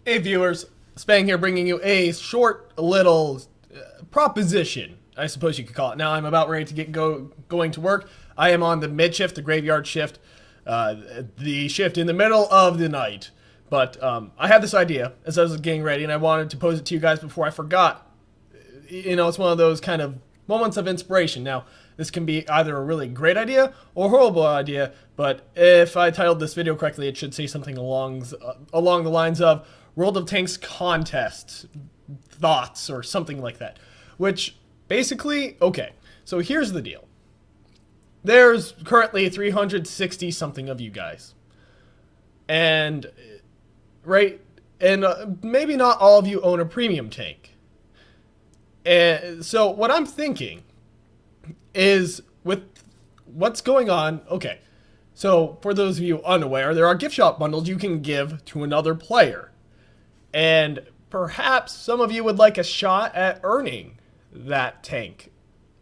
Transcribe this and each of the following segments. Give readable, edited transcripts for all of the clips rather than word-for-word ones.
Hey viewers, Spang here bringing you a short little proposition, I suppose you could call it. Now I'm about ready to get going to work. I am on the mid shift, the graveyard shift, the shift in the middle of the night. But I had this idea as I was getting ready, and I wanted to pose it to you guys before I forgot. You know, it's one of those kind of moments of inspiration. Now, this can be either a really great idea or a horrible idea, but if I titled this video correctly, it should say something along the lines of World of Tanks contest thoughts or something like that. Which, basically, okay, so here's the deal. There's currently 360 something of you guys. And, right, and maybe not all of you own a premium tank. And so what I'm thinking is with what's going on, okay, so for those of you unaware, there are gift shop bundles you can give to another player. And perhaps some of you would like a shot at earning that tank.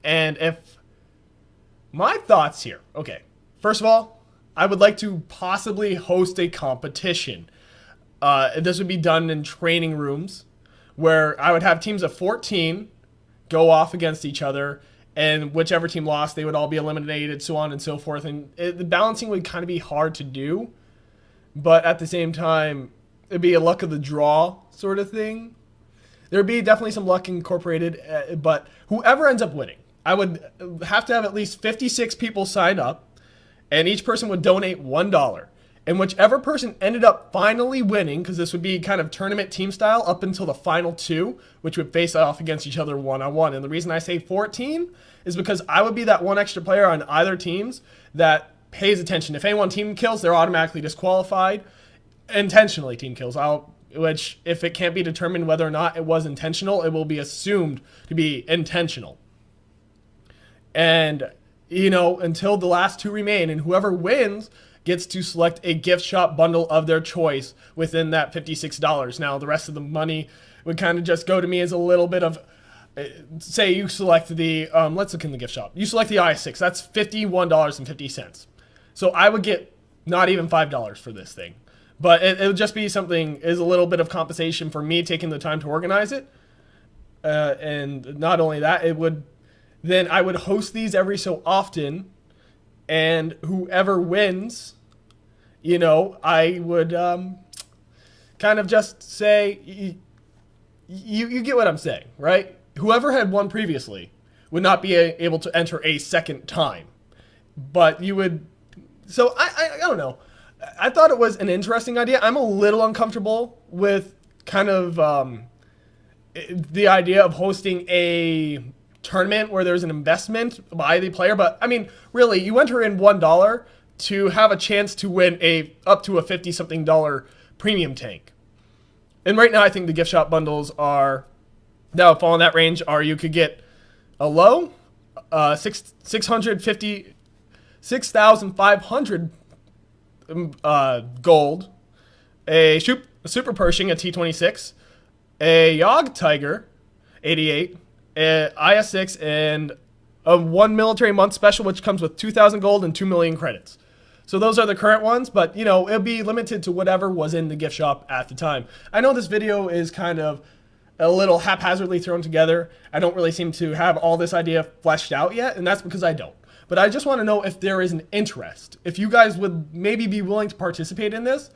And if my thoughts here, okay, first of all, I would like to possibly host a competition. This would be done in training rooms where I would have teams of 14 go off against each other, and whichever team lost, they would all be eliminated, so on and so forth. And the balancing would kind of be hard to do, but at the same time, it'd be a luck of the draw sort of thing. There'd be definitely some luck incorporated, but whoever ends up winning, I would have to have at least 56 people sign up, and each person would donate $1. And whichever person ended up finally winning, because this would be kind of tournament team style up until the final two, which would face off against each other one-on-one. And the reason I say 14 is because I would be that one extra player on either teams that pays attention. If anyone team kills, they're automatically disqualified. Intentionally team kills, which if it can't be determined whether or not it was intentional, it will be assumed to be intentional. And, you know, until the last two remain, and whoever wins gets to select a gift shop bundle of their choice within that $56. Now, the rest of the money would kind of just go to me as a little bit of, say you select the, let's look in the gift shop. You select the IS-6, that's $51.50. So I would get not even $5 for this thing. But it would just be something, is a little bit of compensation for me taking the time to organize it. And not only that, then I would host these every so often, and whoever wins, you know, I would kind of just say, you get what I'm saying, right? Whoever had won previously would not be able to enter a second time. But you would, so I don't know. I thought it was an interesting idea. I'm a little uncomfortable with kind of the idea of hosting a tournament where there's an investment by the player, but I mean, really, you enter in $1 to have a chance to win up to a $50-something premium tank. And right now, I think the gift shop bundles that would fall in that range. You could get a low, 6,500 gold, a Super Pershing, a T26, a Yogg Tiger, 88. IS-6, and a 1 military month special, which comes with 2,000 gold and 2 million credits. So those are the current ones, but you know, it'll be limited to whatever was in the gift shop at the time. I know this video is kind of a little haphazardly thrown together. I don't really seem to have all this idea fleshed out yet, and that's because I don't. But I just want to know if there is an interest. If you guys would maybe be willing to participate in this,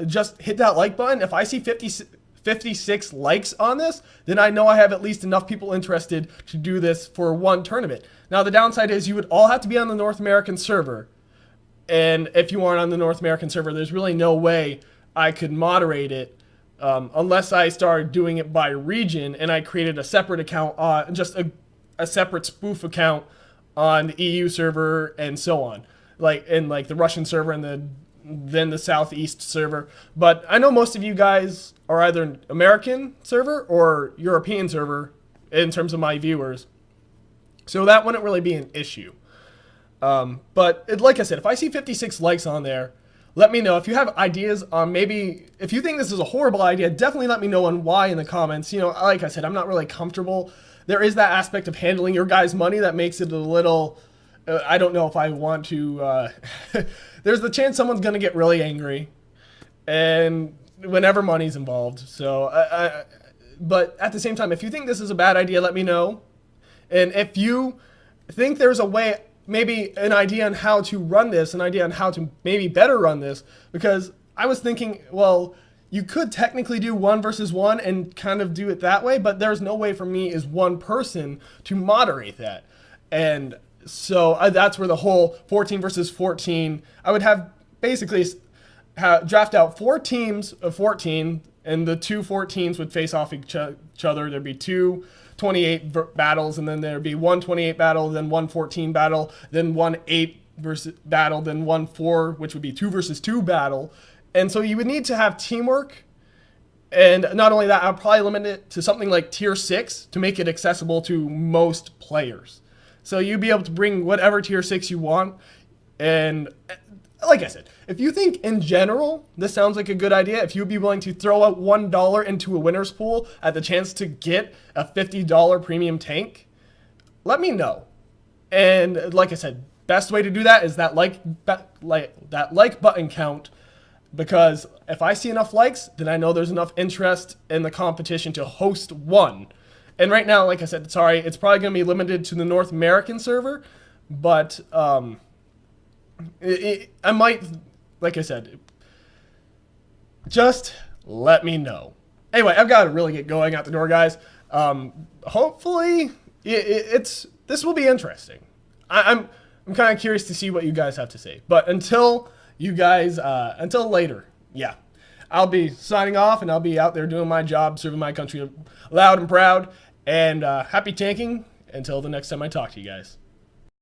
just hit that like button. If I see 56 likes on this, then I know I have at least enough people interested to do this for one tournament. Now, the downside is you would all have to be on the North American server. And if you aren't on the North American server, there's really no way I could moderate it unless I started doing it by region and I created a separate account, just a separate spoof account on the EU server and so on. Like the Russian server and then the Southeast server. But I know most of you guys are either an American server or European server in terms of my viewers. So that wouldn't really be an issue. But like I said, if I see 56 likes on there, let me know. If you have ideas on maybe, if you think this is a horrible idea, definitely let me know on why in the comments. You know, like I said, I'm not really comfortable. There is that aspect of handling your guys' money that makes it a little, I don't know if I want to, there's the chance someone's going to get really angry. And whenever money's involved. So, but at the same time, if you think this is a bad idea, let me know. And if you think there's a way, maybe an idea on how to run this, an idea on how to maybe better run this, because I was thinking, well, you could technically do 1 versus 1 and kind of do it that way, but there's no way for me as one person to moderate that. And so that's where the whole 14 versus 14, I would have basically draft out 4 teams of 14, and the 2 14s would face off each other. There'd be 2 28 battles, and then there'd be 1 28 battle, then 1 14 battle, then 1 8 versus battle, then 1 4, which would be 2 versus 2 battle. And so you would need to have teamwork. And not only that, I'd probably limit it to something like tier 6 to make it accessible to most players. So you'd be able to bring whatever tier 6 you want. And like I said, if you think in general this sounds like a good idea, if you'd be willing to throw out $1 into a winner's pool at the chance to get a $50 premium tank, let me know. And like I said, best way to do that is that like button count. Because if I see enough likes, then I know there's enough interest in the competition to host one. And right now, like I said, sorry, it's probably going to be limited to the North American server. But I might, like I said, just let me know. Anyway, I've got to really get going out the door, guys. Hopefully, this will be interesting. I'm kind of curious to see what you guys have to say. But until later, yeah, I'll be signing off, and I'll be out there doing my job, serving my country loud and proud, and happy tanking until the next time I talk to you guys.